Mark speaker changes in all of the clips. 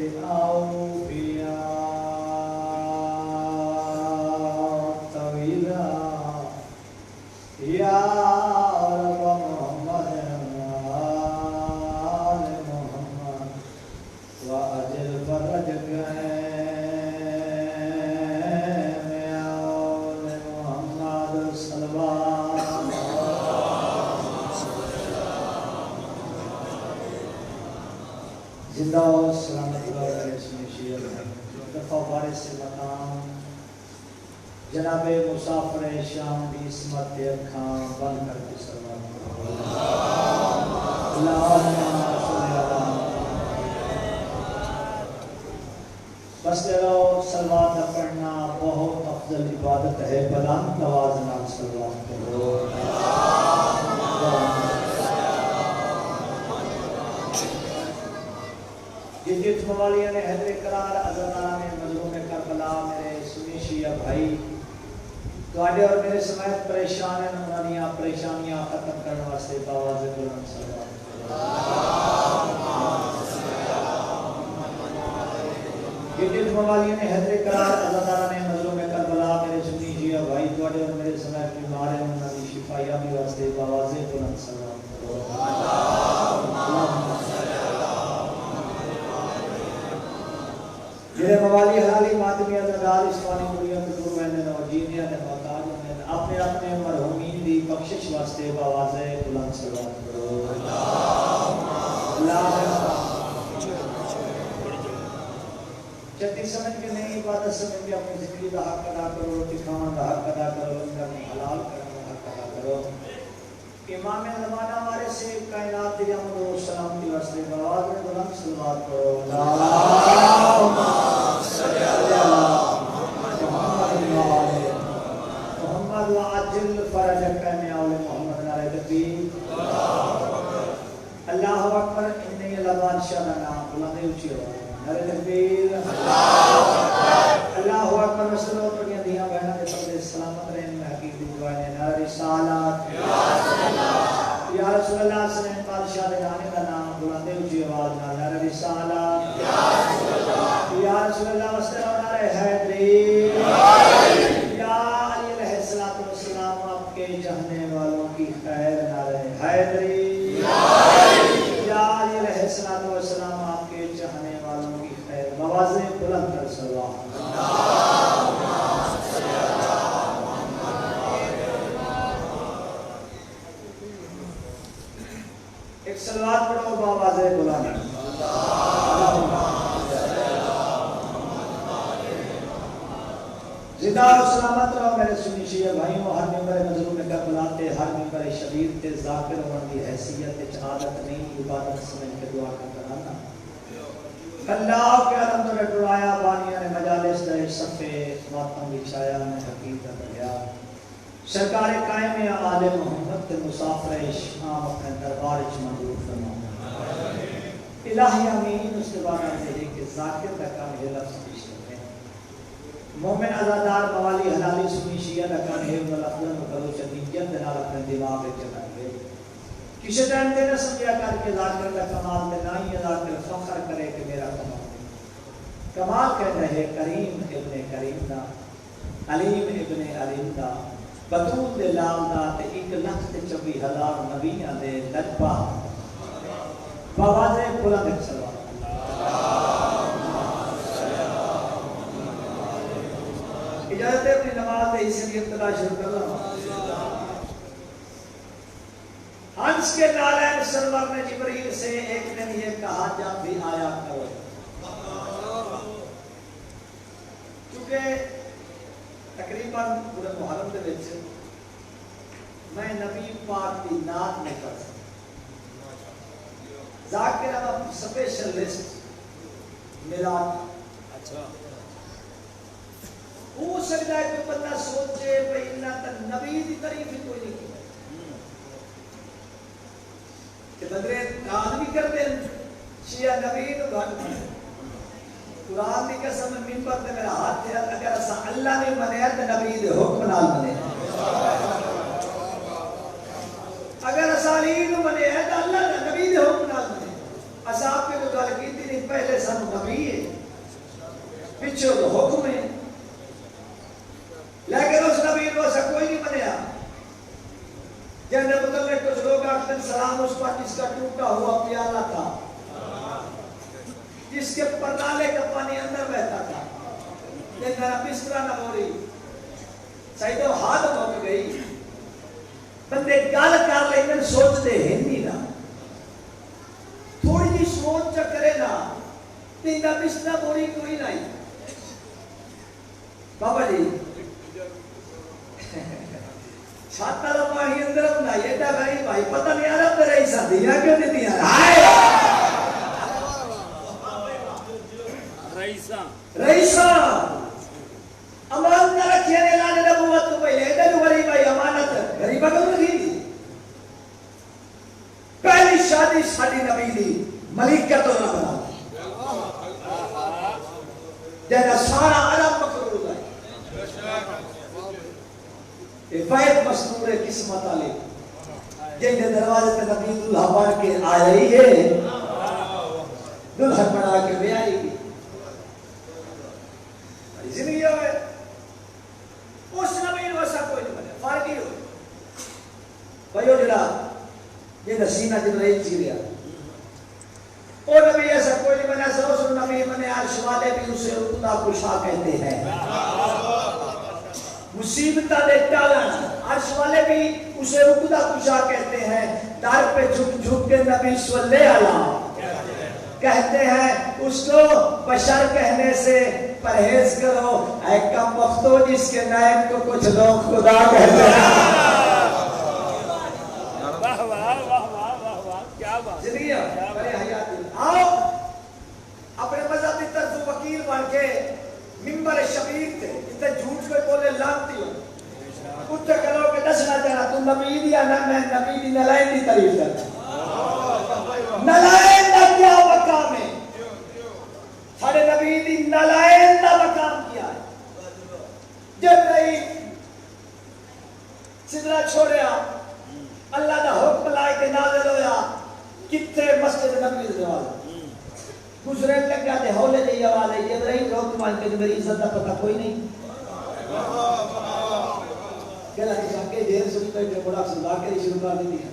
Speaker 1: آؤ بیا طویلا یا رب محمد آل محمد واجل فرج گئے میں آل محمد صلوات زندہ و سلامت اللہ اسم شیعہ دفع وارث مقام جناب مسافر شام بھی اسمت اکھاں بند کر کے سلوات اللہم صلی اللہ بس لگاؤ سلوات پڑھنا بہت افضل عبادت ہے بلند آواز نال سلوات کرو جس موالیہ نے حیدر قرار عزتانہ میں مظلوم کربلا میرے سنی شیعہ بھائی تواڈے اور میرے سمیت پریشان ہیں انہاں پریشانیاں ختم کرنے واسطے باواز بلند سلوات جس موالیہ نے حیدر قرار عزتانہ میں مظلوم کربلا میرے سنی شیعہ بھائی تواڈے اور میرے سمیت بیمار ہیں انہاں دی شفا یابی واسطے باواز بلند سلوات جنہیں موالی حلالی ماتمی ازدار اسوانی مریت دور ویندن اور جینیاں نے محتاج ہوندن اپنے اپنے مرحومین دی بخشش واسطے باواز بلند سلوات کرو جتی سمجھ کے نہیں عبادت سمجھ کے اپنی زندگی کا حق ادا کرو روٹی کھانا کا حق ادا کرو لنگر میں حلال کرنے کا حق ادا کرو امام زمانہ ہمارے سے کائنات دی امن و سلامتی واسطے باواز بلند سلوات کرو اللہم صلی اللہ محمد وعجل فرجک میں اول محمد نعرہ تکبیر اللہ اکبر انی اللہ بادشاہ کا نام بلند اونچی ہو نعرہ تکبیر اللہ اکبر مسلو پڑھیاں دیاں بہنوں دے پردے سلامت رہن میں حقیقی دعائیں نعرہ رسالات یا رسول اللہ صلی اللہ علیہ وسلم بادشاہ دے گانے کا نام بلند اونچی آواز نعرہ رسالات یا رسول اللہ وسلم نعرہ حیدری یا علی علیہ السلام آپ کے چاہنے والوں کی خیر نعرہ حیدری یا علی علیہ السلام آپ کے چاہنے والوں کی خیر موازیں بلند کر سلوات ایک سلوات پڑھو باوازیں بلند زندہ و سلامت رہو میرے سنی شیعہ بھائیوں ہر ممبر مظلوم کربلا تے ہر ممبر شبیر تے ذاکر ہونے کی حیثیت عادت نہیں عبادت سمجھ کے دعا کرتا رہنا اللہ کے علم نے ڈرایا بانیاں نے مجالس دے صفے ماتم بچھایا نے حقیقت دیا سرکار قائم آل محمد تے مسافر شام اپنے دربار وچ منظور فرما الہی امین اس کے بعد ہے کہ ذاکر کا کام ہے لفظ مومن ازادار موالی حلالی سنی شیعہ لکھن ہے ولفظن وقلو شدیجت دنال اپنے دماغ چلائیں گے کسی ٹائم تے نہ سمجھا کر کے ذاکر کا کمال دے نائی ذاکر فخر کرے کہ میرا کمال دے کمال کہتا ہے کریم ابن کریم دا علیم ابن علیم دا بطول دے لال دا تے 1,24,000 نبیاں دے لجبا بوازے بلند سلوات اجازت ہے اپنی نماز دے حصے کی ابتدا شروع کر رہا ہوں ہنس کے نالین سرور نے جبریل سے ایک دن یہ کہا جب بھی آیا کرو چونکہ تقریباً پورے محرم دے وچ میں نبی پاک دی نعت نہیں کر سکتا ذاکر اب سپیشل لسٹ میلاد اچھا ہو سکتا ہے کہ بندہ سوچے بھئی اللہ تک نبی دی تعریف ہی کوئی نہیں کی کہ بندرے قرآن بھی کرتے ہیں شیعہ نبی تو گھٹ قرآن کی قسم منبر تے میرا ہاتھ ہے اگر اسا اللہ نے منیا تے نبی دے حکم نال منے اگر اسا علی نو منیا تے اللہ دے نبی دے حکم نال منے اسا آپ کے گل کیتی نہیں پہلے سانو نبی ہے پچھو تو حکم ہے لیکن اس نبی کو ایسا کوئی نہیں بنیا جنہیں مطلب کچھ لوگ آخر سلام اس پر جس کا ٹوٹا ہوا پیالہ تھا جس کے پرنالے کا پانی اندر بہتا تھا لیکن اب اس طرح نہ ہو رہی صحیح تو ہاتھ ہو گئی بندے گال کر لیکن سوچتے ہیں نہیں نا تھوڑی جی سوچ چکرے نا تینہ بسنا بوری کوئی نہیں بابا جی چھاتا لما ہی اندر اپنا یہ تا بھائی بھائی پتہ نہیں آ رہا تیرے ایسا دیا کیوں نہیں دیا رئیسا امانت نہ رکھے نے لانے نبوت تو پہلے ادھر غریب بھائی امانت غریبہ کو نہیں دی پہلی شادی ساڑی نبی دی ملکہ تو نہ بنا جیسا سارا عرب مقرور ہوتا ہے فائد مصنور قسمت آلے جن کے دروازے تے نبی دلہا بڑھ کے آ رہی ہے دلہا بڑھا کے بے آئی گی زندگی ہوئے اس نبی نے ویسا کوئی نہیں بنے فارغی ہوئے بھائیو جڑا یہ نسینہ جبرائیل چیریا اور نبی ایسا کوئی نہیں بنے سروس نبی بنے عرش والے بھی اسے خدا کو شاہ کہتے ہیں مصیبتہ دے ٹالنا عرش والے بھی اسے خدا کو شاہ کہتے ہیں دار پہ جھک جھک کے نبی صلی اللہ علیہ کہتے ہیں اس کو بشر کہنے سے پرہیز کرو اے کم وقتو جس کے نائب کو کچھ لوگ خدا کہتے ہیں زندگی بڑے حیات آؤ اپنے مذہبی طرف وکیل بن کے ممبر شبیر تھے اتنے جھوٹ میں بولے لانتی ہو کچھ کرو کہ دسنا چاہنا تم نبی دیا نہ میں نبی دی نلائن دی تعریف کرتا نلائن دا کیا مقام ہے ساڑھے نبی دی نلائن دا مقام کیا ہے جب نہیں سدرہ چھوڑیا اللہ دا حکم لائے کے نازل ہویا کتے مسجد نبی دوال گزرے لگا تے ہولے دے آواز ہے یہ رہی حکم مان کے میری عزت دا پتہ کوئی نہیں کہلا کہ جا کے دیر سنی پہ جو بڑا سندا کے شروع کر دی ہے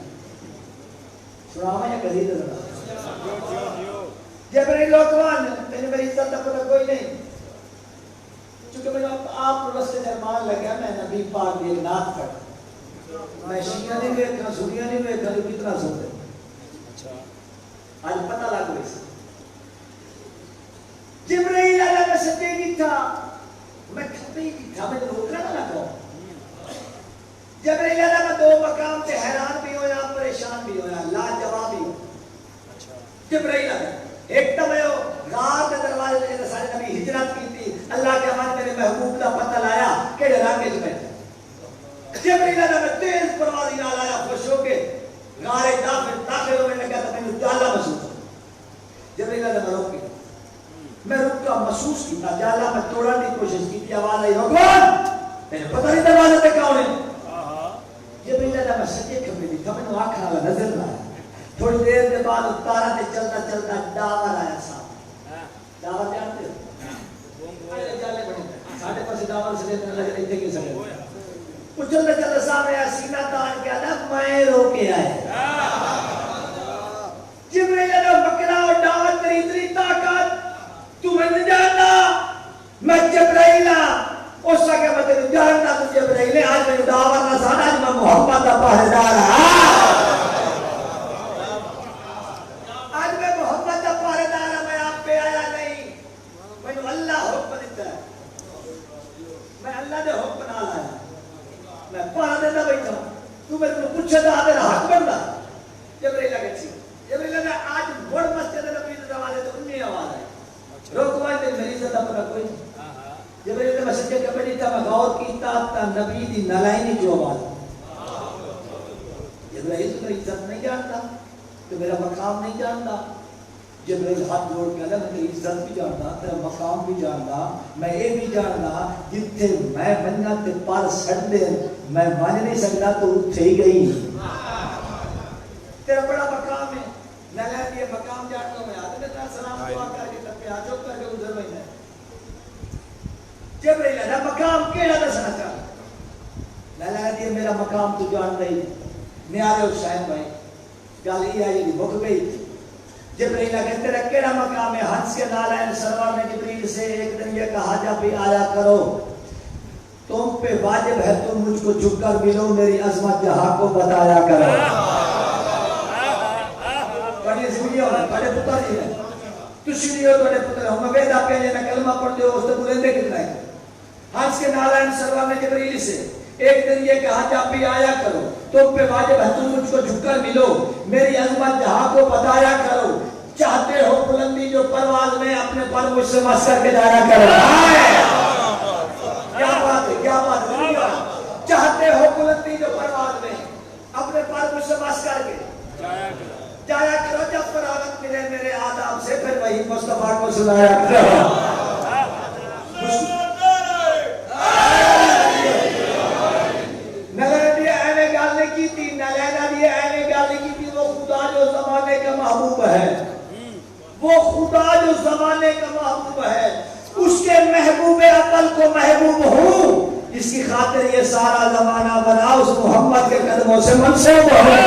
Speaker 1: سناوا یا کہی دے جبریل لوکوان تینے میری عزت دا پتہ کوئی نہیں چونکہ میں آپ رستے درمان لگا میں نبی پاک دی نعت کر میں شیعہ نہیں ویکھا سنیاں نہیں ویکھا جو کتنا سنتے آج پتہ لگ گئی جبرائیل علیہ میں ستے کی تھا میں کھپی کی تھا میں روکنا نہ لگا جبرائیل علیہ میں دو مقام تے حیران بھی ہویا پریشان بھی ہویا لا جواب بھی ہویا جبرائیل علیہ ایک تو میں غار کے دروازے میں سارے نبی ہجرت کی تھی اللہ کے امان میرے محبوب کا پتہ لایا کہ رنگے جو بیٹھے جبرائیل علیہ میں تیز پروازی نہ لایا خوش ہو کے غارے داخل ہونے لگا تو میں نے جالا محسوس جبرائیل علیہ میں روک گیا میں رکا محسوس کی تھا جالا میں توڑنے کی کوشش کی تھی آواز آئی رکوان میں پتہ نہیں دروازے پہ کون ہے جبرائیل علیہ میں سجے کھپے دی تھا میں نے آنکھ نہ نظر نہ آیا تھوڑی دیر کے بعد اتارا تے چلتا چلتا ڈاور آیا صاحب ڈاور جانتے ہو آئے جالے بڑھے ساڑھے پاس ڈاور سے لیتے لگ رہے تھے کہ سکے وہ چلتا چلتا سامنے آیا سینہ تان کیا نا میں رو کے آئے جبرائیل علیہ بکرا اور ڈاور تری اتنی طاقت تمہیں نہیں جاننا میں جبرائیل اس سکے میں تیرے جاننا تو جبرائیل آج میں دعوت نہ سانا آج میں محمد پہدار آج میں محمد پہدار میں آپ پہ آیا نہیں میں اللہ حکم دیتا ہے میں اللہ دے حکم نہ لایا میں پڑھا دیتا بیٹھا تو میں تمہیں پوچھا تھا تیرا حق بندہ جبرائیل آگے چھی جبرائیل آگے آج بڑھ مسجد نبی دوالے تو انہیں آواز آئی روکوائے تے میری عزت اپنا کوئی جبرائیل نے مسجد کے بڑی تھا میں غور کیتا تا نبی دی نلائنی جو آواز جبرائیل تو میری عزت نہیں جانتا تو میرا مقام نہیں جانتا جبرائیل ہاتھ جوڑ کے اللہ میری عزت بھی جانتا تیرا مقام بھی جانتا میں یہ بھی جانتا جتنے میں بننا تے پار سڑ دے میں مان نہیں سکتا تو اٹھے ہی گئی تیرا بڑا مقام ہے نلائن یہ مقام جانتا میں آدھے میں سلام دعا کر چپ کر کے گزر ہوئی ہے جبرائیل دا مقام کیڑا دسنا چاہ لالا دی میرا مقام تو جان نہیں نیارے حسین بھائی گل یہ آئی دی بک گئی جبرائیل کہتے تیرا کیڑا مقام ہے ہنس کے نالائن سرور نے جبرائیل سے ایک دن یہ کہا جا بھی آیا کرو تم پہ واجب ہے تم مجھ کو جھک کر ملو میری عظمت جہاں کو بتایا کرو بڑی زندگی ہونا بڑے پتر ہی ہے تسی نہیں ہو بڑے پتر ہوں میں ویدہ پہلے میں کلمہ پڑھتے ہو اس سے بلندے کتنا ہے ہنس کے نالائن سرور نے جبرائیل سے ایک دن یہ کہا جا بھی آیا کرو تم پہ واجب ہے تم مجھ کو جھک کر ملو میری عظمت جہاں کو بتایا کرو چاہتے ہو بلندی جو پرواز میں اپنے پر مجھ سے مس کر کے جایا کرو کیا بات ہے کیا بات ہے چاہتے ہو بلندی جو پرواز میں اپنے پر مجھ سے مس کر کے جایا کرو جب فراغت ملے میرے آداب سے پھر وہی مصطفیٰ کو سنایا کرو وہ خدا جو زمانے کا محبوب ہے اس کے محبوب عقل کو محبوب ہوں اس کی خاطر یہ سارا زمانہ بنا اس محمد کے قدموں سے منسوب ہے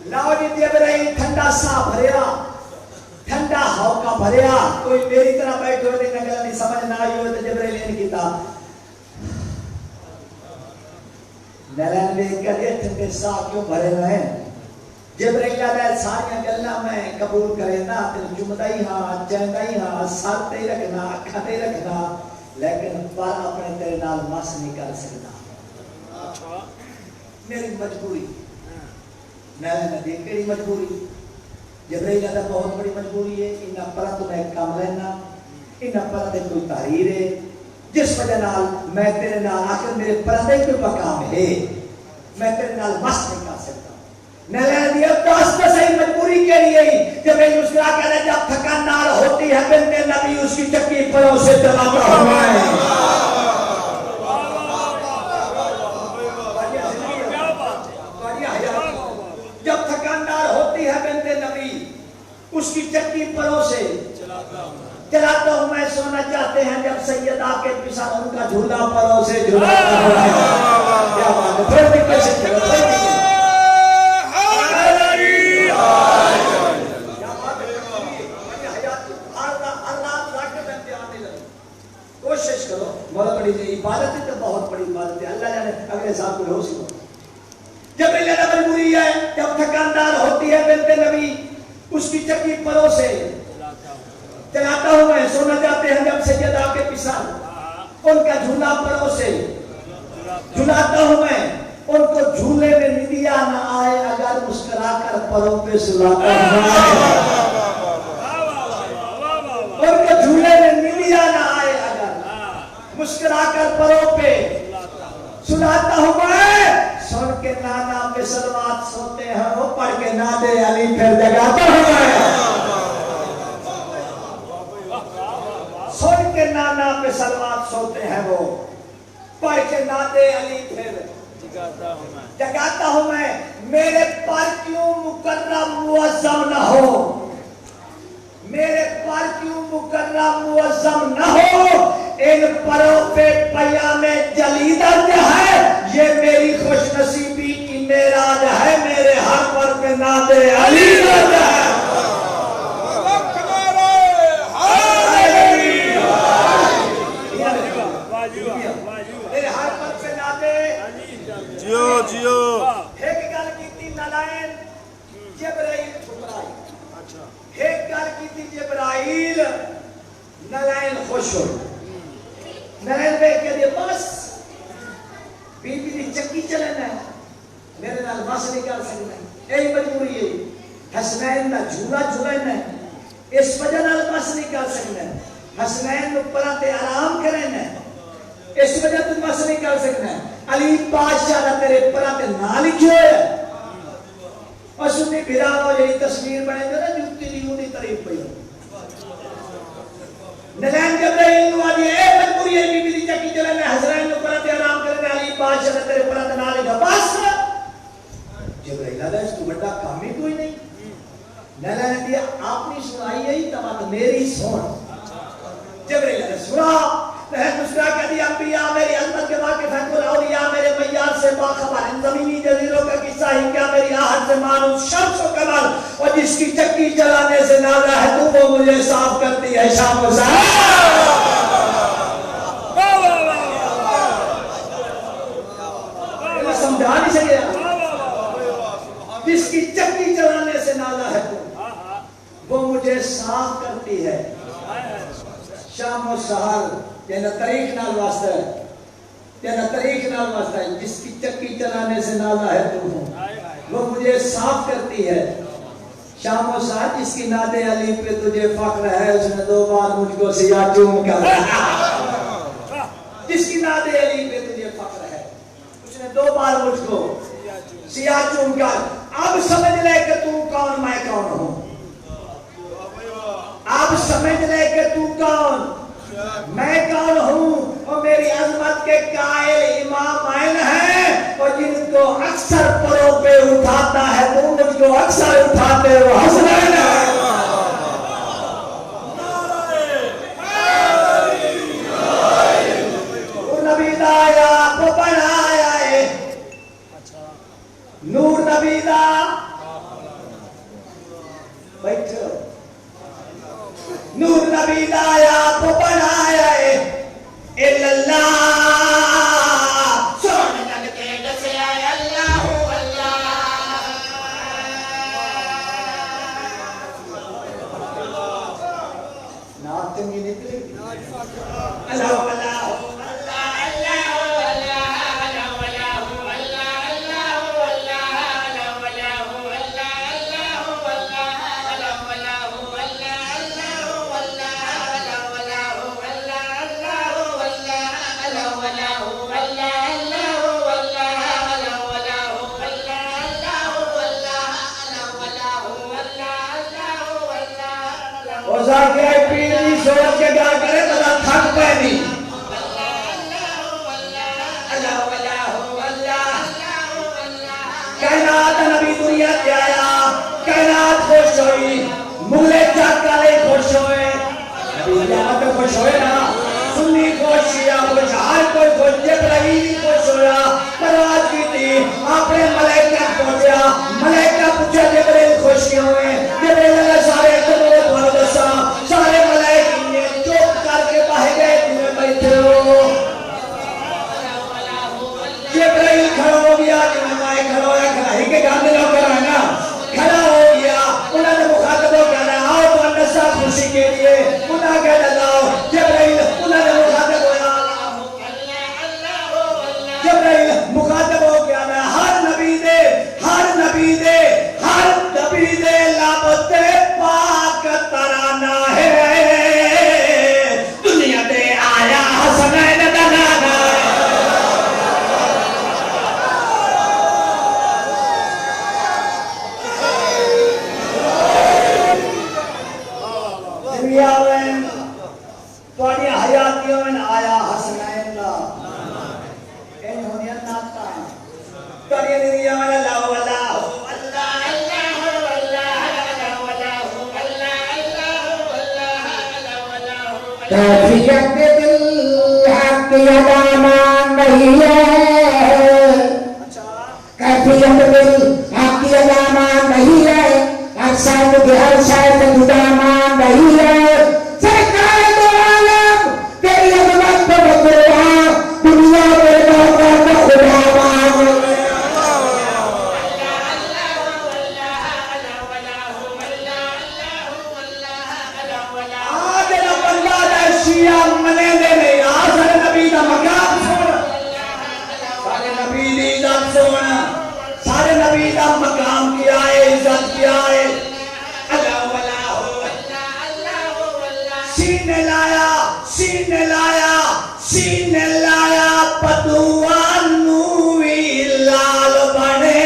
Speaker 1: لاؤ جی جبرائیل ٹھنڈا سا بھریا ٹھنڈا ہوکا بھریا کوئی میری طرح بیٹھو نہیں سمجھ نہ آئی ہو تو جبرائیل نے کیتا نیلین میں کہتے ٹھنڈے سا کیوں بھرے ہوئے ہیں جبرائیل علیہ ساری گلاں میں قبول کرے نا تے چمدا ہی ہاں چیندا ہی ہاں سر تے ہی رکھنا اکھاں تے رکھنا لیکن پر اپنے تیرے نال مس نہیں کر سکدا اچھا میری مجبوری میں نے کیڑی مجبوری جبرائیل علیہ بہت بڑی مجبوری ہے انہاں پر تو میں کام لینا انہاں پر تے کوئی تحریر ہے جس وجہ نال میں تیرے نال آخر میرے پردے کوئی مقام ہے میں تیرے نال مس نہیں کر سکتا نیلین دیا دست صحیح مجبوری کے لیے جب ایک مسکرا کہہ رہے جب تھکان نار ہوتی ہے بنت نبی اس کی چکی پروں سے چلاتا ہوا ہے جب تھکان نار ہوتی ہے بنت نبی اس کی چکی پروں سے چلاتا ہوں میں سونا چاہتے ہیں جب سیدہ کے پسا ان کا جھولا پروں سے جھولاتا ہوا ہے کیا بات ہے پھر بھی کیسے چلو کوشش کرو بہت بڑی عبادت ہے تو بہت بڑی عبادت ہے اللہ جانے اگلے سال کوئی ہو سکو جب اللہ مجبوری ہے جب تھکاندار ہوتی ہے بنت نبی اس کی چکی پروں سے چلاتا ہوں میں سونا چاہتے ہیں جب سیدہ کے پسان ان کا جھولا پروں سے جھلاتا ہوں میں ان کو جھولے میں ندیا نہ آئے اگر مسکرا کر پروں پہ سلاتا ہوں ان کو جھولے میں ندیا نہ آئے مسکرا کر پروں پہ سناتا ہوں میں سن کے نانا پہ سلوات سوتے ہیں وہ پڑھ کے نادے علی پھر جگاتا ہوں میں سن کے نانا پہ سلوات سوتے ہیں وہ پڑھ کے نادے علی پھر جگاتا ہوں میں میرے پر کیوں مکرم معظم نہ ہو میرے پر کیوں مکرم معظم نہ ہو ان پروں پہ پیام جلی درج ہے یہ میری خوش نصیبی کی معراج ہے میرے ہر پر پہ ناد علی درج ہے میرے ہر پر پہ ناد جیو جیو ایک گل کیتی نلائن جبرائیل ٹھکرائی ایک گل کیتی جبرائیل نلائن خوش ہو نلائن دیکھ کے دے بس بی بی دی چکی چلنا ہے میرے نال مس نہیں کر سکتا یہی مجبوری ہے حسنین دا جھولا جھولنا ہے اس وجہ نال مس نہیں کر سکتا حسنین نو پرا تے آرام کرنا ہے اس وجہ تو مس نہیں کر سکتا علی بادشاہ دا تیرے پرا تے نہ لکھو ہے اور سنی بھرا ہو یہی تصویر بنے جو نا جوتی دی اونی طریف پہ نلائن جبرائیل نو آدھی اے مجبوری ہے بی بی دی چکی چلنا حسنین نو پرا تے آرام کرنا علی بادشاہ دا تیرے پرا تے نہ لکھو بس جبرائیل آدھا اس کو بڑا کام ہی کوئی نہیں لیلا نے دیا اپنی سنائی ہے تمام میری سن جبریل نے سنا مسکرا کر دیا انبیاء میری عظمت کے واقف ہیں کل اولیاء میرے معیار سے باخبر ہیں زمینی جزیروں کا قصہ ہی کیا میری آہت سے معلوم شمس و قمر اور جس کی چکی چلانے سے نازا ہے تو وہ مجھے صاف کرتی ہے شام و سمجھا نہیں سکے جس کی چکی چلانے سے نازا ہے تو وہ مجھے صاف کرتی ہے شام و سحر یعنی طریق نال واسطہ ہے یعنی طریق نال واسطہ ہے جس کی چکی چلانے سے نازا ہے تو ہوں وہ مجھے صاف کرتی ہے شام و سحر جس کی ناد علی پہ تجھے فخر ہے اس نے 2 بار مجھ کو سیاہ چوم کر جس کی ناد علی پہ تجھے فخر ہے اس نے 2 بار مجھ کو سیاہ چوم کر اب سمجھ لے کہ تو کون میں کون ہوں اب سمجھ لے کہ تو کون میں کون ہوں اور میری عظمت کے قائل امام عین ہیں اور جن کو اکثر پروں پہ اٹھاتا ہے تو مجھ کو اکثر اٹھاتے وہ حسنین ہیں وہ نبی دا آیا وہ بنایا ہے نور نبی دا بیٹھو نور نبی دا آیا وہ بنایا ہے اللہ سونے لگتے جسے آئے اللہ نات تنگی نکلے اللہ سوچ کے کیا کرے بلا تھک پہ نہیں کائنات نبی دنیا کے آیا کائنات خوش ہوئی مولے چاکالے خوش ہوئے نبی دنیا پہ خوش ہوئے نا سنی خوش کیا خوش ہر کوئی خوش جبرائیل خوش ہویا پرواز کی تھی اپنے ملائکہ پہنچیا ملائکہ پوچھا جبرائیل خوش کیوں ہوئے جبرائیل نے سارے تمہیں بھر دسا سارے ملائکہ نے چوپ کر کے باہر گئے تمہیں بیٹھے ہو جبرائیل کھڑا ہو گیا جنہیں مائے کھڑا ہویا کھڑا ہی کے گاندے لوگ کر رہا ہے نا کھڑا ہو گیا انہوں نے مخاطب ہو کہنا آؤ تو اندسا خوشی کے لیے انہوں کہہ ڈالاؤ جبرائیل انہوں نے مخاطب ہویا جبرائیل مخاطب ہو کہنا ہر نبی دے ہر نبی دے ہر نبی دے لابد پاک ترانہ ہے دنیا دے آیا حسنین دنانا دنیا میں توڑی حیاتیوں میں آیا حسنین دا این ہونی ناتا توڑی دنیا میں اللہ واللہ
Speaker 2: کیفیت بالحق یدامان نہیں ہے کیفیت بالحق یدامان نہیں ہے اکثر بہر شاید جدامان نہیں ہے سرکار دو عالم تیری عظمت پر بکروا دنیا میں موقع کا خدا مان
Speaker 1: منے دے نہیں آسر نبی دا مقام سونا سارے نبی دی عزت سونا سارے نبی دا مقام کیا ہے عزت کیا ہے اللہ سینے لایا سینے لایا سینے لایا پدوانوی لال بنے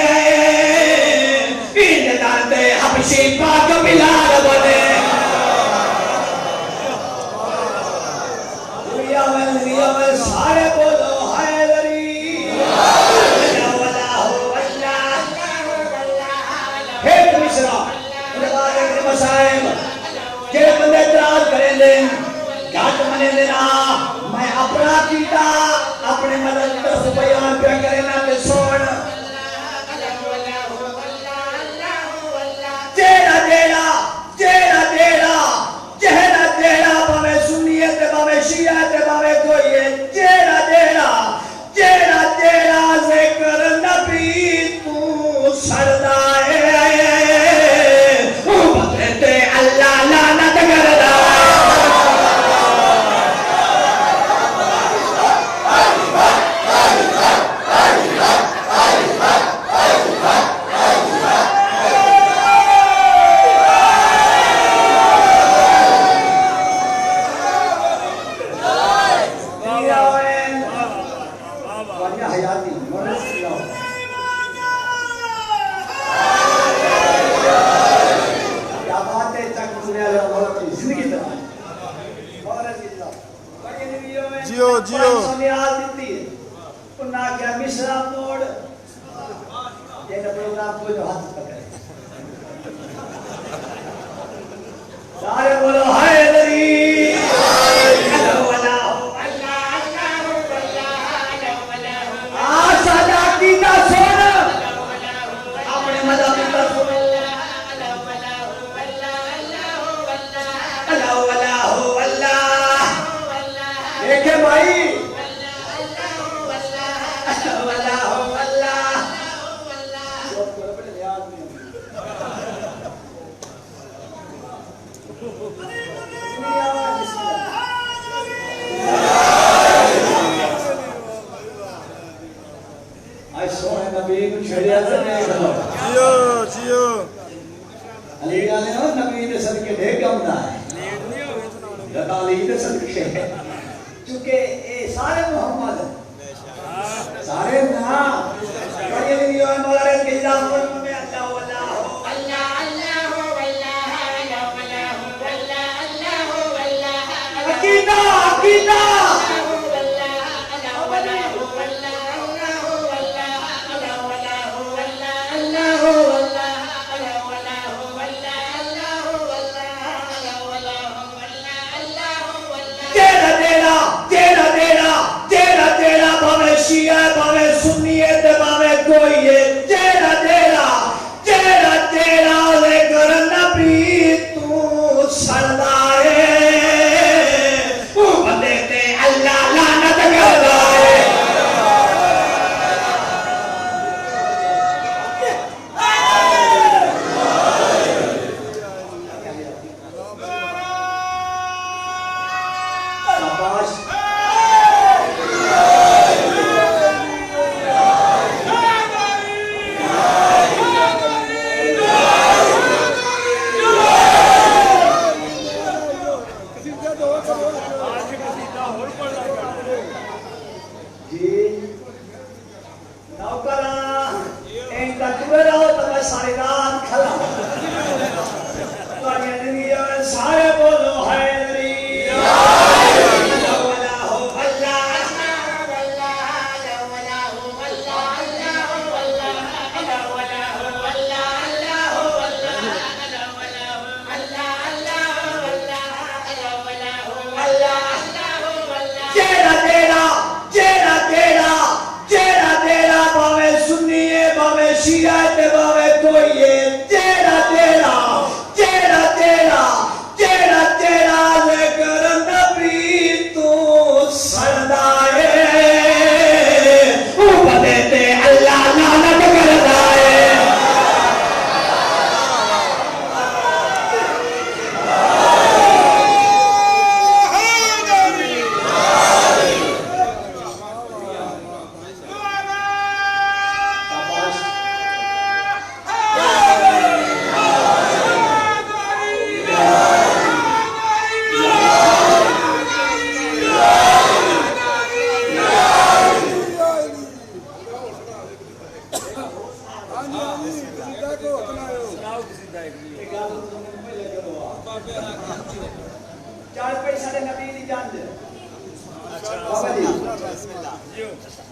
Speaker 1: ان دردے حبشی پاک بلال بنے سارے بولو حیدری ایک مشرا کریں دیں گھٹ منے دینا میں اپنا کیتا اپنے مدد طرف بیان پہ کریں نا کہ سوڑ جیڑا جیڑا جیڑا جیڑا جیڑا جیڑا باوے سنیت باوے شیعت باوے کوئی ہے جیڑا جیڑا جیڑا جیڑا ذکر نبی تو سردا اللہ لعنت کردا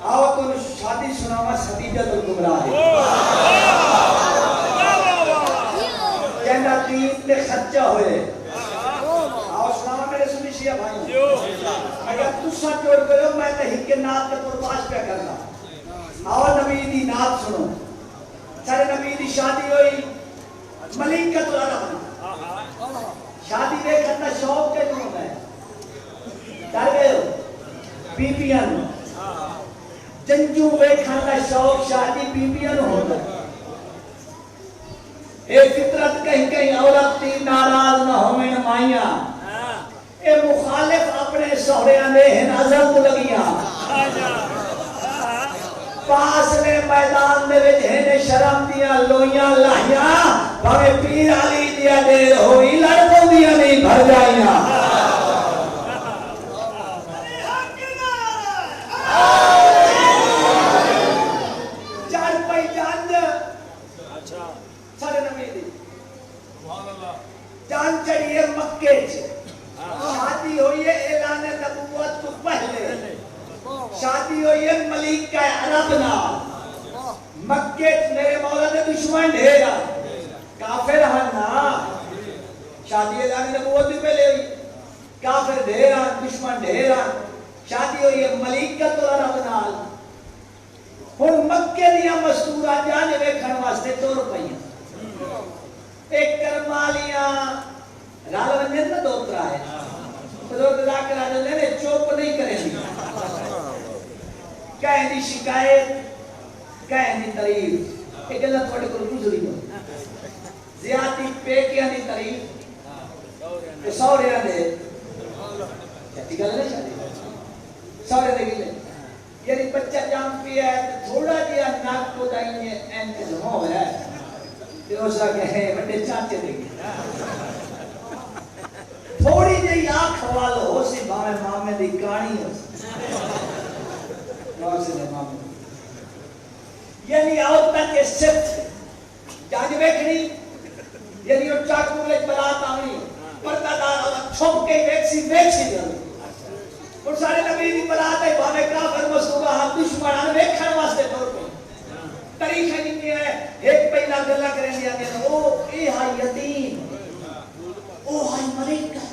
Speaker 1: آؤ تو شادی سناوا ختیجہ الکبریٰ ہے کہنا دین تے خرچہ ہوئے آؤ سنا شیعہ بھائی اگر تسا جوڑ کرو میں تحیق نات کا پرواز پہ کرنا اور نبی دی نات سنو سارے نبی دی شادی ہوئی ملکۃ العرب شادی دیکھن دا شوق کے جو ہوتا ہے ڈر گئے ہو بیبیاں جنجو دیکھن دا شوق شادی بیبیاں ہوتا ہے ایک فطرت کہیں کہیں عورت تھی ناراض نہ ہوئے مائیاں اے مخالف اپنے سہریاں نے حنازت لگیاں پاس نے میدان میں وجہنے شرم دیا لویاں لاہیاں بھاوے پیر علی دیا دیر ہوئی لڑکوں دیا نہیں بھر جائیاں جان پائی جان سارے نبی دی جان چڑھیے مکے شادی ہوئی ہے اعلان نبوت تو پہلے شادی ہوئی ہے ملکہ عرب نال مکے میرے مولا نے دشمن ڈھیرا کافر ہننا شادی اعلان نبوت بھی پہلے ہوئی کافر ڈھیرا دشمن ڈھیرا شادی ہوئی ہے ملکہ عرب نال ہن مکے دیا مستورہ جانے ویکھن واسطے تور پئیاں ایک کرمالیاں رال ونجن نہ دوترا ہے بزرگ ذاکر آجا نے چوپ نہیں کریں دی کہیں دی شکایت کہیں دی تعریف ایک اللہ تھوڑے کو گزری ہو زیادتی پیکیاں دی تعریف کہ سوریاں دے چٹی گل نہیں شادی سوریاں دے گلے یعنی بچہ جام پیا ہے تھوڑا دیا ناک کو دائیں انتظام ہو ہے پھر اس کا کہے بڑے چاچے دے گی تھوڑی جی آنکھ حوال ہو سی بھاوے مامے دی کہانی ہو سی مامے یعنی عورتیں کے صرف جانج بیکھنی یعنی وہ چاکو لے بلات آنی پردہ دار عورت چھوپ کے ویکسی جانے اور سارے نبی دی بلات ہے بھاوے کافر مسئولہ ہم دشمنان ویکھن واسطے طور پہ طریقہ نہیں ہے ایک پہلا گلہ کریں دیا دیا او اے ہائی یتیم او ہائی ملکہ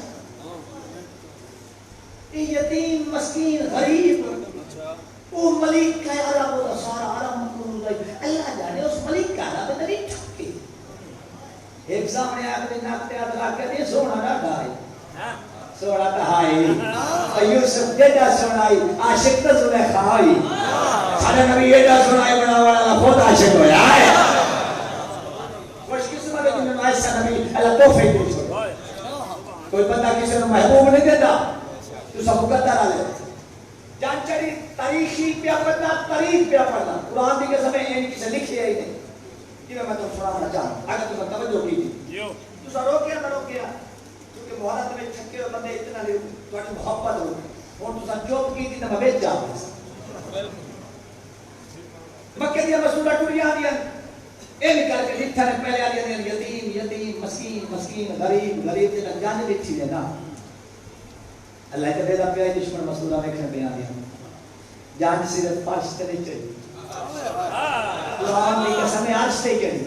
Speaker 1: اے یتیم مسکین غریب او ملکہ عرب و سارا عرب مکرور اللہ جانے اس ملکہ عرب تری ٹھکے ایک سامنے آگے ناکتے آدھرا کہ یہ سونا نہ ڈھائی سونا ڈھائی یوسف جیدہ سنائی عاشق تا زلیخہ آئی سارے نبی جیدہ سنائی بنا والا خود عاشق ہویا ہے خوش قسمت ہے جنہوں نے ایسا نبی اللہ توفیق دے چھوڑا کوئی بندہ کسی نے محبوب نہیں دیتا تو سب مقدر آلے جان چڑی تاریخی پیا پڑھنا تاریخ پیا پڑھنا قرآن دی کے سمیں این کسی لکھی ہے ہی نہیں کہ میں تو سنانا چاہوں اگر تو توجہ کی تھی تو سا روکیا نہ روکیا کیونکہ محرت میں چھکے ہوئے بندے اتنا لئے توڑی محبت ہو اور تو سا چوپ کی تھی تو میں بیچ جاؤں مکہ دیا مسئولہ ٹوڑیا دیا اے نکال کے لکھتا نے پہلے آدیا دیا یتیم یتیم مسکین مسکین غریب غریب جنہ جانے لکھی دیا نا اللہ کے بیدہ پیائی دشمن مسئولہ میں بیان دیا جان صرف پاش تے نہیں چاہیے قرآن نے قسم آج تے کری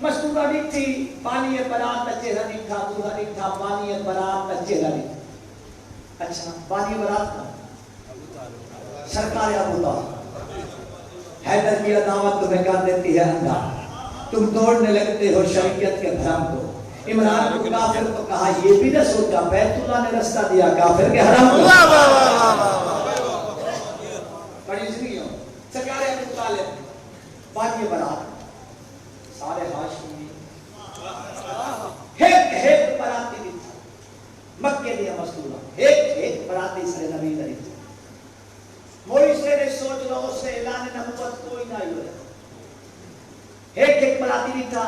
Speaker 1: مسئولہ نہیں تھی پانی برات کا چہرہ نہیں تھا دورہ نہیں تھا پانی برات کا چہرہ نہیں تھا اچھا پانی برات کا سرکار ابو طالب حیدر کی عداوت تمہیں کر دیتی ہے اندھا تم توڑنے لگتے ہو شریعت کے بھرم کو عمران کو کافر تو کہا یہ بھی نہ سوچا بیت اللہ نے رستہ دیا کافر کے حرام کو بڑی زندگی ہوں سرکار ابو طالب پانی برات سارے ہاشمی ایک براتی بھی تھا مکے دیا مسئولہ ایک براتی سارے نبی دری تھا موڑی سے نے سوچ رہا اس سے اعلان نبوت کوئی نہ ہی ہویا ایک براتی بھی تھا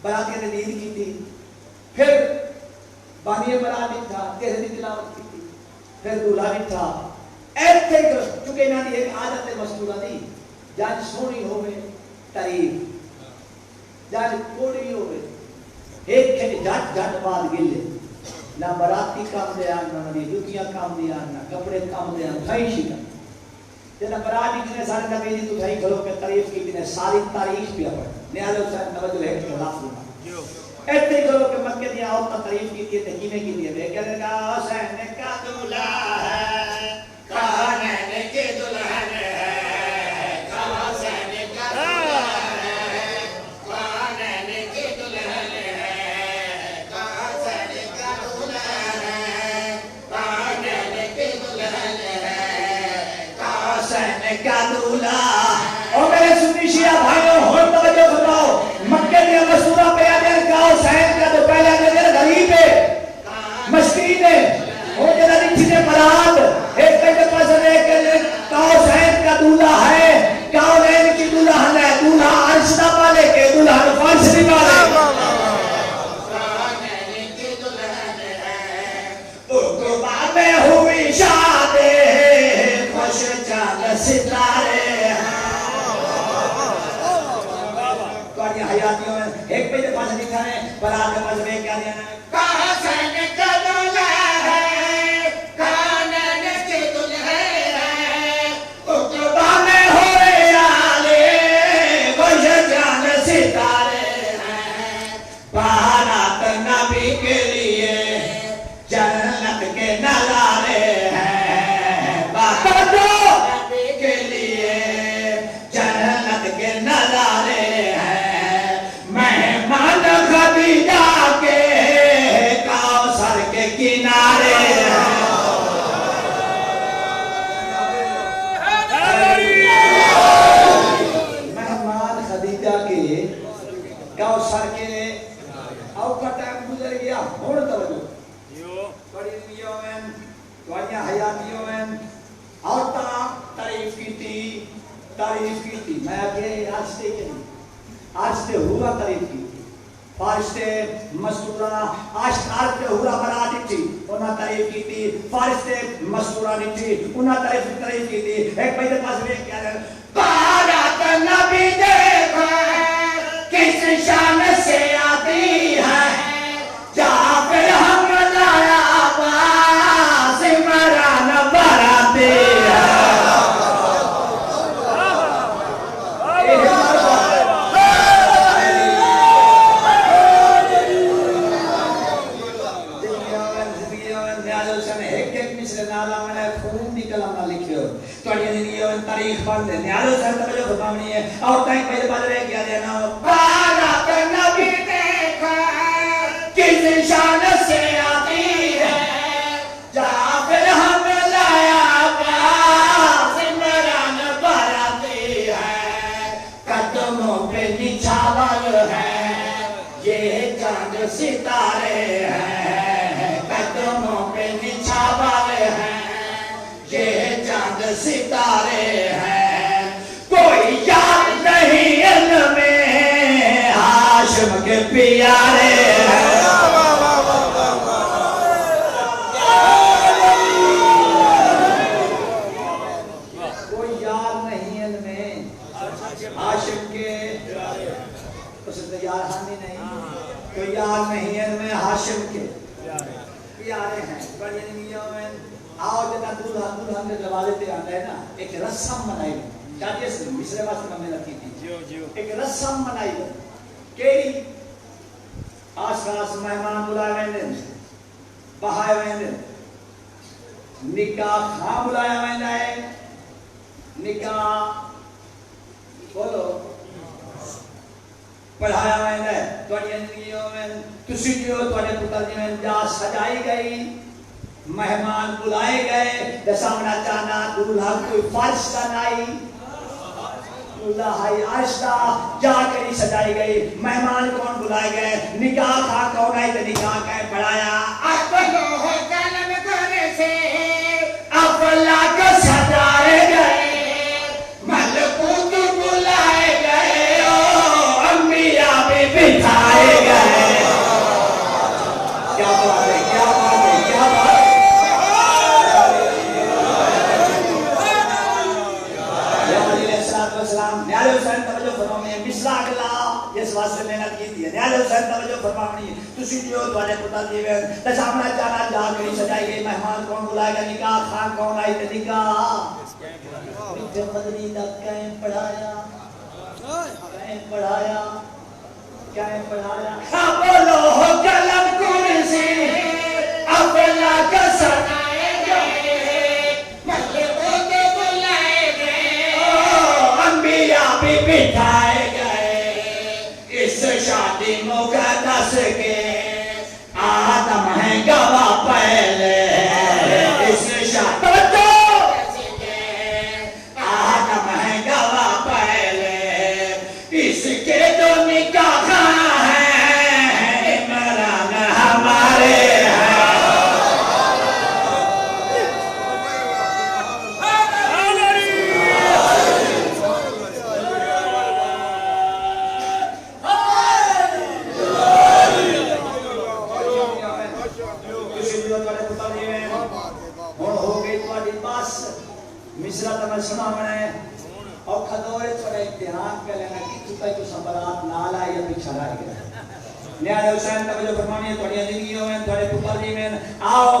Speaker 1: براتی نے دین کی تھی پھر بانی برات بھی تھا تیرے دی تلاوت کی تھی پھر دولہ بھی تھا ایسے ہی چونکہ انہاں دی ایک عادت مسئولہ دی جان سونی ہوئے تعریف جان کوڑی ہوئے ایک کھڑی جات بعد گلے نہ براتی کام دے آن نہ دکیاں کام دے آن نہ کپڑے کام دے آن تھائی شکا جنہ براتی جنہیں سارے نبی جی تو تھائی کھلو کے تعریف کی جنہیں ساری تاریخ پیا پڑھ نیالے اس سے توجہ ہے کہ خلاف ہونا ایتھے کرو کہ مکے دی عورتاں تعریف کیتی تے کیویں کیتی ہے کہ کہا حسین کا دولہا ہے کونین کی دلہن ہے کہا حسین کا دولہا ہے کونین کی دلہن ہے کہا حسین کا دولہا ہے کونین کی دلہن ہے کہا حسین کا دولہا اور میرے سنی شیعہ بھائیوں ہوئے توجہ فرماؤ مکے دیا مسورہ پہ آدھر کا حسین کا تو پہلے آدھر غریب ہے مسکین ہے وہ جنہا نچھی نے برات ایک پہلے پاس رہے کہ حسین کا دولہا ہے کونین کی دلہن ہے دولہا عرش نہ پالے کے دلہن فرش نہیں پالے کونین کی دلہن ہے عقبہ میں ہوئی شادی خوش چاند ستارے حیاتیوں میں ایک پہ جب پاس لکھا ہے برات میں مذہبے کیا دیا ہے کہا حسین کا دولہا ہے کونین کی دلہن ہے عقبہ میں ہوئے آلے خوش چاند ستارے ہیں بارات نبی کے لیے جنت کے نظارے ہیں بارات نبی کے لیے جنت کے نظارے ہیں مہمان خدیجہ کے کوثر کے کنارے مہمان خدیجہ کے کوثر کے او کا ٹائم گزر گیا ہوڑ توجہ بڑی دنیا میں بڑی حیاتیوں میں عورتاں تعریف کی تھی میں آگے آجتے کے نہیں آجتے ہورا تعریف کی تھی فارشتے مسورہ آجتے ہورا براتی تھی انہاں تعریف کی تھی فارشتے مسورہ نہیں تھی انہاں تعریف کی تھی ایک پہلے پاس میں کیا ہے بارات نبی دیکھا کس شان سے آتی ہے جہاں پہ ہم لایا عباس عمران براتی ہے تاریخ بند ہے نیالو سر تبجو فرمانی ہے اور تائیں پہلے بات رہے کیا دینا بارات نبی دیکھا کس شان سے آتی ہے جہاں پھر ہم لایا عباس عمران براتی ہے قدموں پہ نچھاور ہے یہ چاند ستارے ہیں قدموں پہ نچھاور ہے یہ چاند ستارے ہیں کوئی یاد نہیں ان میں ہاشم کے پیارے ہیں کوئی یاد نہیں ان میں ہاشم کے اسے تو یار ہانی نہیں کوئی یاد نہیں ان میں ہاشم کے پیارے ہیں بڑی دنیا میں آؤ جنا دلہن کے دروازے تے آتا ہے نا ایک رسم منائی گئی شادی سے مصرے واسطے میں لگی تھی ایک رسم منائی گئی کیڑی آس پاس مہمان بلائے ویندے بہائے ویندے نکاح خاں بلایا ویندا ہے نکاح بولو پڑھایا ویندا ہے تواڈی زندگیوں میں تسی جو تواڈے پتر جی میں جا سجائی گئی مہمان بلائے گئے دسامنا چانا دولہا کوئی فرش کا نائی دولہا عرش کا جا کری سجائی گئی مہمان کون بلائے گئے نکاح کھا کون آئی تو نکاح کہیں پڑھایا اپنو ہو جنم کرے سے اپلا کو سجائے گئے ملکوت بلائے گئے انبیاء بھی بٹھائے گئے کیا بات ہے کیا بات ہے کیا بات ہے نیالے حسین توجہ فرمانی ہے مصرع اگلا جس واسطے محنت کی تھی نیالے حسین توجہ فرمانی ہے تسی جو تواڈے پتر جی وین تے سامنے جانا جا کری سجائی گئی مہمان کون بلائے گا نکاح خان کون آئی تے نکاح مدنی دا کہیں پڑھایا کیا ہے پڑھا رہا ہاں بولو ہو قلم کرسی اپنا کا سنائے گئے مخلوقوں کو بلائے گئے انبیاء بھی بٹھائے گئے اس شادی مقدس کے آدم ہے گواہ پہلے اس شادی آدم ہے گواہ پہلے اس کے جو نکاح ہیں عمران ہمارے مصرہ تمہیں سنا ہے اور کھدورے تھوڑا امتحان کر لینا کہ چھتا ہے تو سنبرات نالا یا پچھڑا گیا نیادے حسین توجہ فرمانی ہے تھوڑی زندگیوں میں تھوڑے پتر جی میں آؤ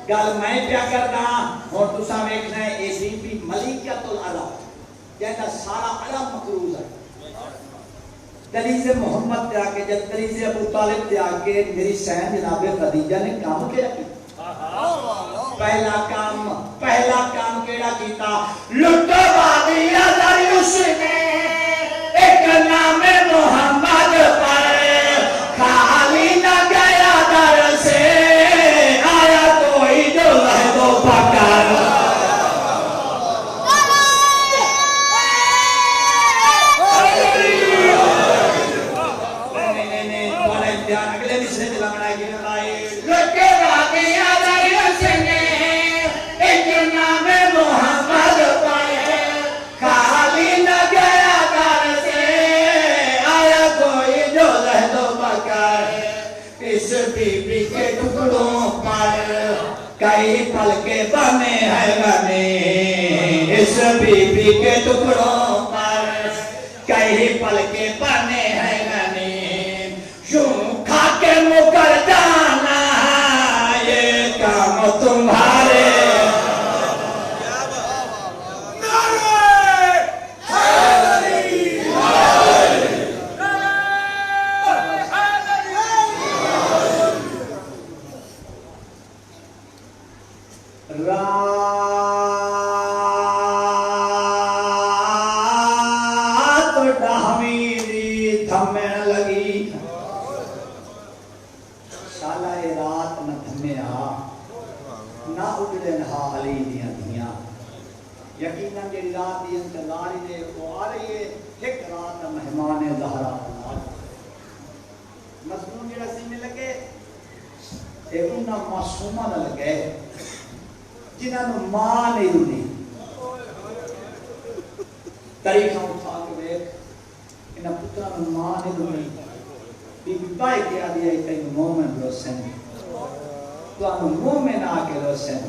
Speaker 1: گل میں پیا کرنا اور تو سا ویکھنا ہے اے بی بی ملیکۃ العرب جیسا سارا عرب مقروض ہے دلیز محمد تے آکے جب دلیز ابو طالب تے آکے میری سین جناب خدیجہ نے کام کیا کی پہلا کام کیڑا کیتا لٹوا دیا دریوس نے ایک نام محمد پر خالی نہ گیا در سے آیا کوئی جو لہد و پکر اگلے مصرے دلا بنائے گی لٹوا دیا دریوس نے محمد پائے خالی نہ گیا در سے آیا کوئی جو لہد و بکر اس بی بی کے ٹکڑوں پر کئی پل کے بنے ہیں غنی اس بی بی کے ٹکڑوں پر کئی پل کے بنے ہیں غنی یوں کھا کے مکر جانا یہ کام تمہارے یقیناً جی رات دی انتظاری دے وہ آ رہی ہے ایک رات مہمان زہرا مضمون جڑا سینے لگے اے انہاں معصومہ نہ لگے جنہاں نو ماں نہیں رونی طریقہ اٹھا کے دیکھ انہاں پترا نو ماں نہیں رونی بی بی بائی کیا دیا تینو مومن روسن تو انہوں مومن آکے روسن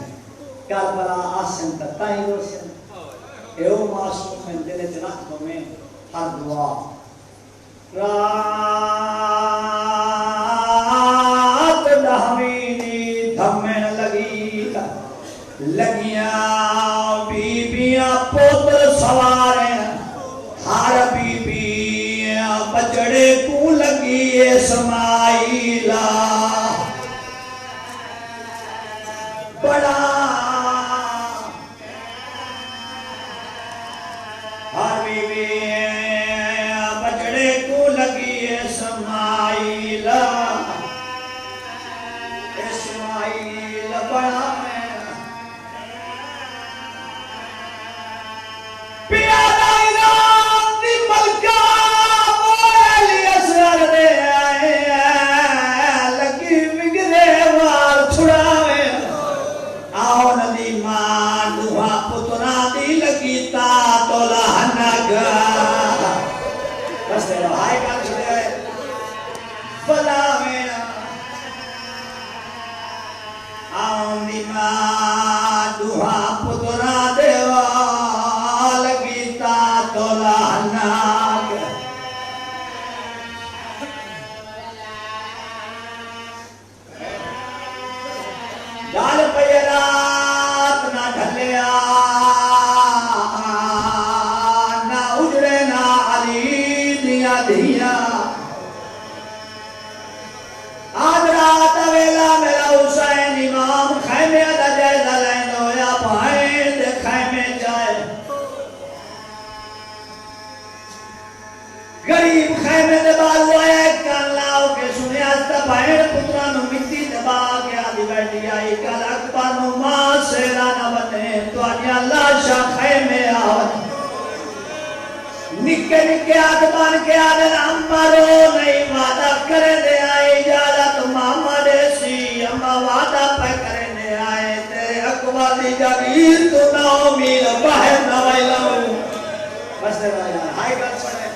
Speaker 1: کربلا آسن تتائی روسن اے او معصوم میں دلے جنات میں ہر دعا رات دہمینی دھمن لگیاں بیبیاں پوتر سواریں ہر بیبیاں بچڑے کو لگی اسماعیلہ بڑا ہر بیبیاں بچڑے کو لگی اسماعیلہ بڑا بھائیں دے خیمے جائے غریب خیمے دے بالو آیا کان لاؤ کے سنے آستا بھائیں پترانو مٹی دبا کے آدھی بیٹھی آئی کال اکبانو ماں سیرانہ بنے تو آنیا لاشا خیمے آوت نکے نکے آدمان کے آدھن امارو نہیں وعدہ کرے دے آئی اجازت ماما دے سی اما وعدہ پہ کرے دے آئے تیرے اقوالی جبیر تو نا امید باہر نوائی لہو بس دے بھائی ہائی گل سنے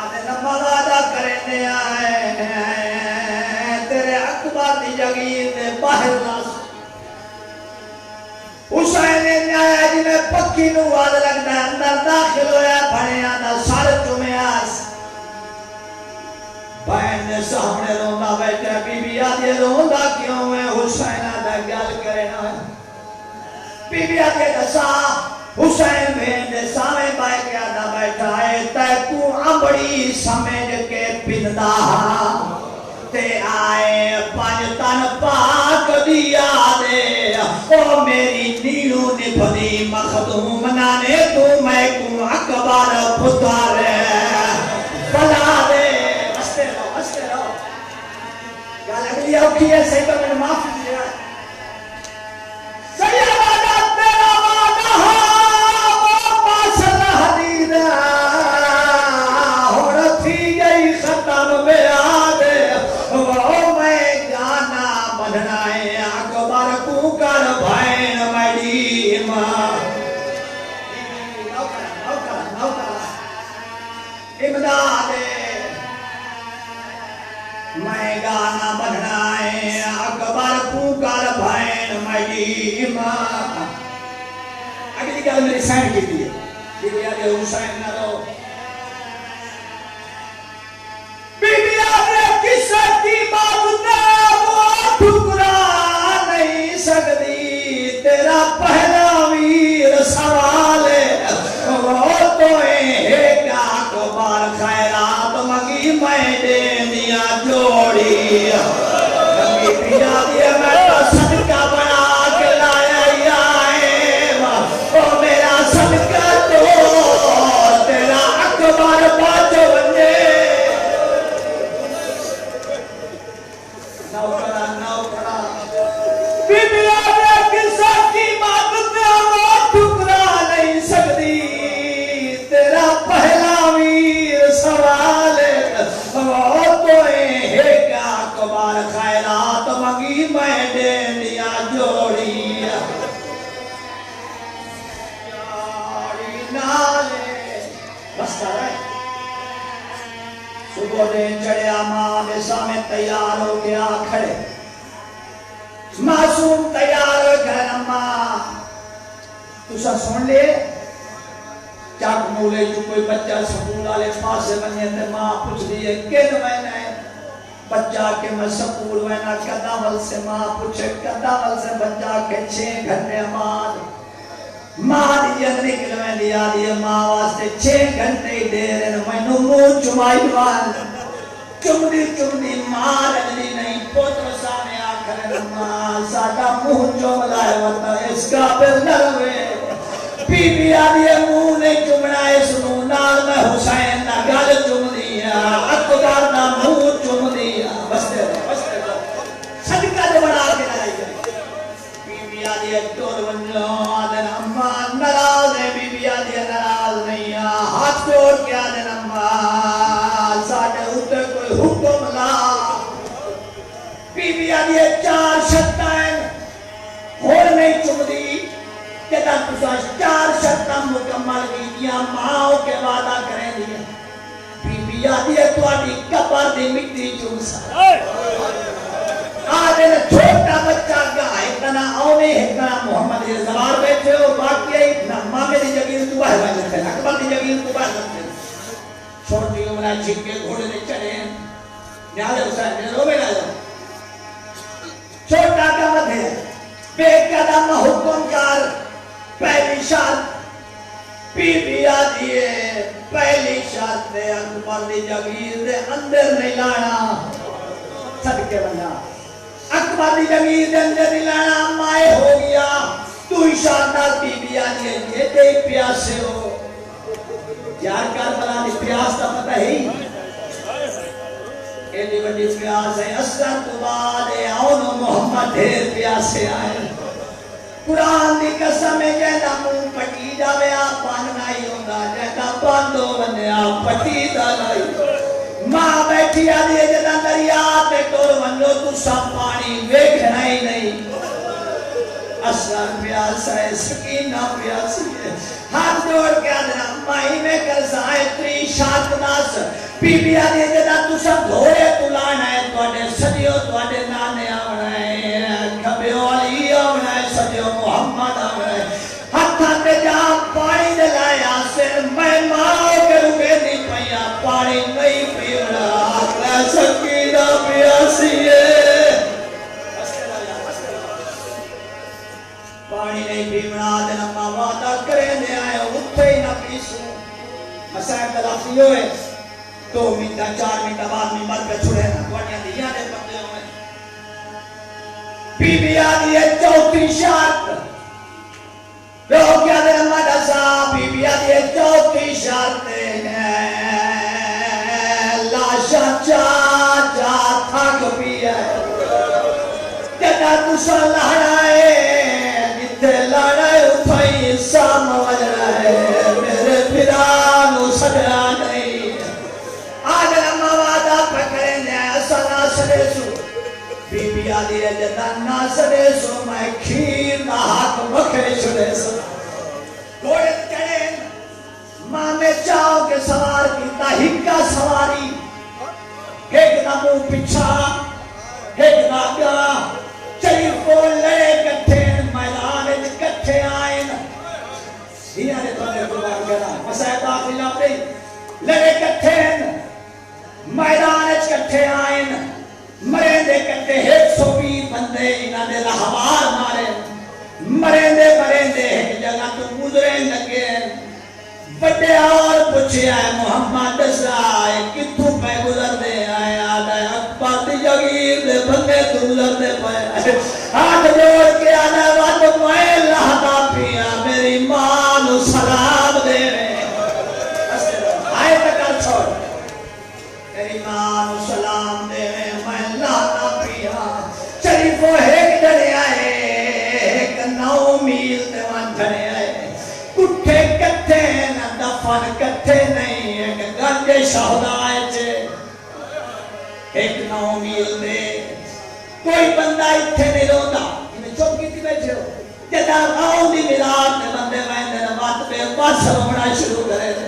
Speaker 1: آدھن اما وعدہ کرے دے آئے تیرے اقوالی جبیر دے باہر نوائی حسین نے آیا جنہیں پکی نواد لگتا ہے اندر داخل ہویا بھنے آنا سارے تمہیں آس بہن نے سامنے روندہ بیٹھا بی بی آدھے روندہ کیوں ہے حسین آدھا گل کرے نا بی بی آدھے دسا حسین بہن نے سامنے بائے کے آدھا بیٹھا ہے تے تو امبڑی سمجھ کے پندہ تے آئے پانچتن پاک دیا دے او میری نیلو نبھدی مخدوم نانے تو میں کو اکبر پتر بلا دے ہستے رہو گال اگلی اوکی ہے صحیح پر میں نے معافی دیا صحیح وعدہ تیرا وعدہ وہ پاسل حدید ہوڑ تھی گئی ختم میں آدھے وہ میں جانا بڑھنائے اکبر کو کر بھائن مڑی ماں امداد میں گانا بڑھنائے اکبر کو کر بھائن مڑی ماں اگلی گل میری سین کی دیئے بی بی آدھے حسین نہ رو بی بی آدھے کسے کی بات دے وہ ٹھکرا نہیں سکتی تیرا پہلا ویر سوال ہے وہ تو ہے کہ اکبر خیرات مگی میں دے دیا جوڑی بی بی آدھے میں تو صدقہ بنا کے لایا آئے وہ میرا صدقہ تو تیرا اکبر بچ بنے بی بی آدھے کسا کی بات دے وہ ٹھکرا نہیں سکتی تیرا پہلا ویر سوال وہ تو ہے کہ اکبر خیرات مگی میں دے دیا جوڑی نالے بس کر رہے صبح دن چڑھیا ماں دے سامنے تیار ہو گیا کھڑے معصوم تیار ہو گئے اماں تسا سن لے چاک مولے جو کوئی بچہ سکول والے پاسے بنے تے ماں پوچھ لیے کن مہینے بچہ کے میں سکول وینا قدامل سے ماں پوچھے قدامل سے بچہ کے 6 گھنٹے بعد ماں دی نکل میں دیا دی ماں واسطے 6 گھنٹے دیر میں نو منہ چمائی وال چمدی ماں رجلی نہیں پوتر سامنے آکھر ماں ساڑا منہ چم لائے وطا اس قابل نہ روے بی بی آدھی منہ نے چمنا اس نال میں حسین نہ گل چم دیا اکبر نہ منہ چم دیا بستے رہو صدقہ جو بڑا کے لائی گئی بی بی آدھی ٹور ونجو آدھن اماں نراز ہے بی بی آدھی نراز نہیں ہاتھ توڑ کے آدھن اماں ساڑھے ہوتے کوئی حکم لا بی بی آدھی 4 شرطائیں ہور نہیں چم دی کہ تن تساش 4 شرطاں مکمل کی دیا ماں کے وعدہ کریں دیا بی بی آدھی تو آدھی کپر دی مٹی چم سا آدھے چھوٹا بچہ گاہ اتنا آنے اتنا محمد یہ زبار بیٹھے ہو باقی ہے اتنا ماں میری جگیر تو باہر بھائی جاتے ہیں اکبر دی جگیر تو باہر جاتے ہیں چھوٹی عمرہ چھک کے گھوڑے نے چڑھے ہیں نیازے حسین نے رو بیٹھا جاؤ چھوٹا کا مت ہے بے قدم حکم کار پہلی شرط بی بی آدھی ہے پہلی شرط ہے اکبر دی جگیر دے اندر نہیں لانا صدقے بنا اکبر دی جگیر دے اندر نہیں لانا مائے ہو گیا تو اشارت بی بی آنی یہ دے پیاسے ہو یار کربلا دی پیاس دا پتہ ہی ایلی بڑی پیاس ہے اصلاً تو بعد آؤن محمد دھیر پیاسے آئے قرآن دی قسم ہے جیدہ منہ پٹی جاوے آپ پاننا ہی ہوندہ جیدہ پاندو بندے آپ پٹی دالائی ماں بیٹھی آدھی ہے جیدہ دریا پہ ٹور منلو تو سب پانی ویکھنا ہی نہیں اصلاً پیاس ہے سکینہ پیاسی ہے ہاتھ جوڑ کے آدھنا ماہی میں کرزائے تری شاک ناس بی بی آدھی ہے جیدہ تو سب دھوئے تو لانا ہے تو آنے صدیوں تو آنے نانے آونا ہے کبھیو علی آونا ہے صدیوں محمد آونا ہے ہتھا تے جا پانی دلائے آسر میں ماں کے روگے نہیں پہیا پانی نہیں پیونا آکھنا سکینہ پیاسی ہے پانی نہیں پیونا دینا ماں وعدہ کریں دے آئے اتھے ہی نہ پیسوں مسائب تلافی ہوئے 2 منٹا 4 منٹا بعد میں مر پہ چھوڑے نا دوانیاں دیا دے بندے ہوئے بی بی آدھی ہے چوتھی شرط لوگ کیا دے مدہ صاحب بی بی آدھی ہے چوتھی شرط لاشا چاچا تھاک پیا جدہ تسا لہرائے جتے لہرائے اتھائی سام وجرہ ہے میرے پھرانو سجرہ نہیں آج لما وعدہ پکڑیں دے ایسا ناسرے سو بی بی آدھی ہے جتا ناسرے سو میں کھیر نہ حق مکھے چھڑے سو گوڑت کریں ماں میں چاہو کے سوار کی تاہکہ سواری ایک نہ منہ پچھا ایک نہ گا چلی کو لڑے کٹھے میدان کٹھے آئیں دیا نے تو نے قربان کرا مسائد آخری لاپے لڑے کٹھے میدان کٹھے آئیں مرندے کٹھے 120 بندے انہاں نے رہوار مارے مرندے ایک جگہ تو گزرے لگے بڑے اور پوچھے آئے محمد سائے کتھوں پہ گزر دے آئے آدھے اکبر دی جگیر دے بندے تو گزر دے پائے ہاتھ جوڑ کے آدھے وقت میں لہتا پیا میری ماں نو سلام دے رہے آئے تکر چھوڑ میری ماں نو سلام دے رہے میں لہتا پیا چلی وہ ایک جنے آئے ایک 9 میل تے وان جنے آئے کٹھے کٹھے نہ دفن کٹھے نہیں ایک گنجے شہدائے چھے ایک 9 میل دے کوئی بندہ اتھے نہیں روتا انہیں چوک کی تھی بیٹھے ہو جدہ غاؤں دی ملاد نے بندے ویندے نبات پہ بس روڑا شروع کرے دے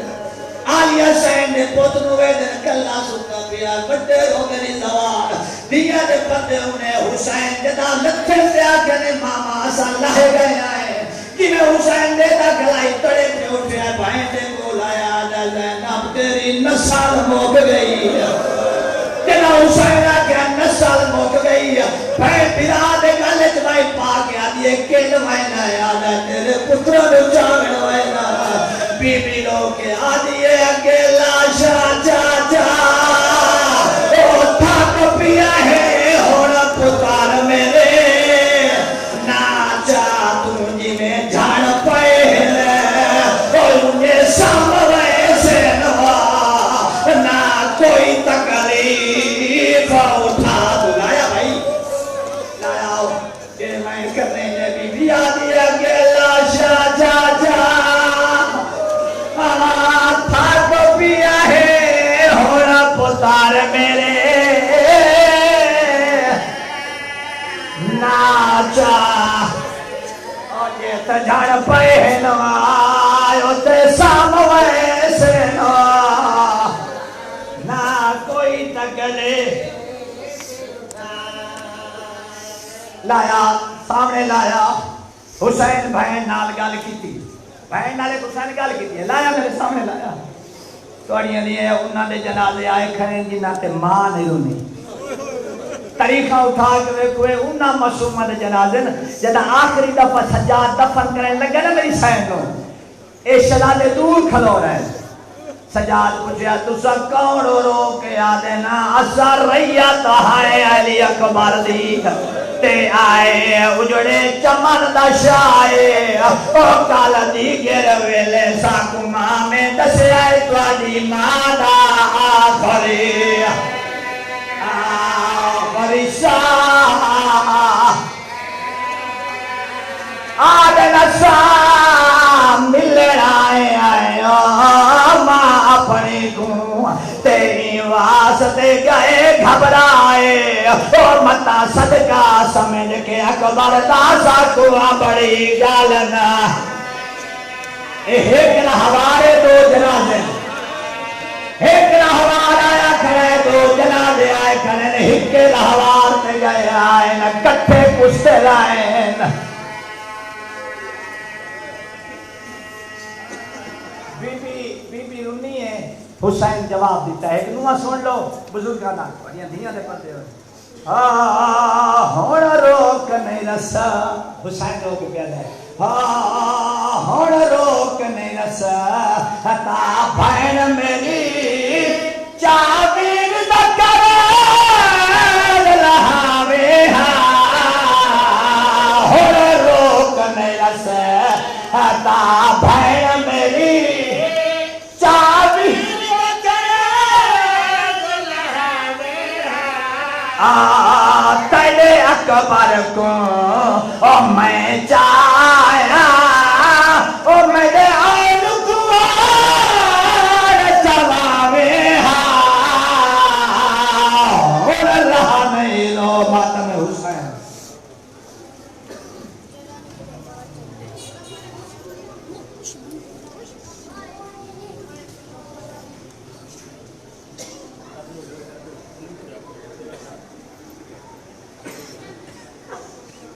Speaker 1: آلیہ سین نے پوتنو ویدے کلہ سکتا پیا بڑے روگنی زوار دیا دے بندے انہیں حسین جدہ لکھے سے آکھنے ماما اسا لہے گئے آئے میں حسین دیتا گلائی تڑے پہ اٹھے بھائیں دے کو لایا زینب تیری نسل موک گئی جنا حسین آکھا نسل موک گئی بھائیں پیرا دے گلے چبائی پاک آدھیے کل وائنا آدھا تیرے پترہ دے چاگڑ وائنا بی بی لوگ کے آدھیے اکیلا شاہ چاچا او تھاک پیا ہے ہونا پتار میرے ناچا تجھی میں جھاڑ پہلے انہیں ساموے سے نوا نہ کوئی تکلیف اٹھا دلایا بھائی لایا ہو یہ میں کرنے نے بی بی آدھی اکیلا شاہ چاچا تھاک پیا ہے ہونا پتار میرے ناچا جھڑ پہنوا آئیو تے ساموے سے نہ کوئی تکلے لایا سامنے لایا حسین بہن نال گل کی بہن نالے حسین گل کی لایا میرے سامنے لایا توڑیاں نہیں ہے انہاں دے جنازے آئے کھڑے جنہاں تے ماں نہیں رونی طریقہ اٹھا کے کوئے انہاں معصومہ دے جنازے جدہ آخری دفعہ سجاد دفن کرنے لگے نا میری سین نو اے شہزادے دور کھلو رہے سجاد پوچھیا تسا کون رو کے آدھے نا اثر ریت ہے علی اکبر دی تے آئے اجڑے چمن دا شائے او کال دی گر ویلے ساکو ماں میں دسے آئے توڑی ماں دا آخری شاہ آدھنا سام ملن آئے ماں اپنی کو تیری واسطے گئے گھبرائے اور متا صدقہ سمجھ کے اکبر تاسا کو بڑی گالنا ایک نحوارے دو جنازے ایک نحوار آیا کھڑے دو جنازے آئے کھڑے ایک نحوار تے گئے آئے نہ کٹھے کشتے لائے بی بی رونی ہے حسین جواب دیتا ہے کہ نوہ سن لو بزرگانا بڑیاں دھیاں دے پڑھتے ہو ہون روک نہیں رسا حسین روک کہتا ہے ہون روک نہیں رسا تا بھین میری چاویر دکر لہاوے ہون روک نہیں رسا تا بھین میری تیرے اکبر کو او میں چاہیا او میرے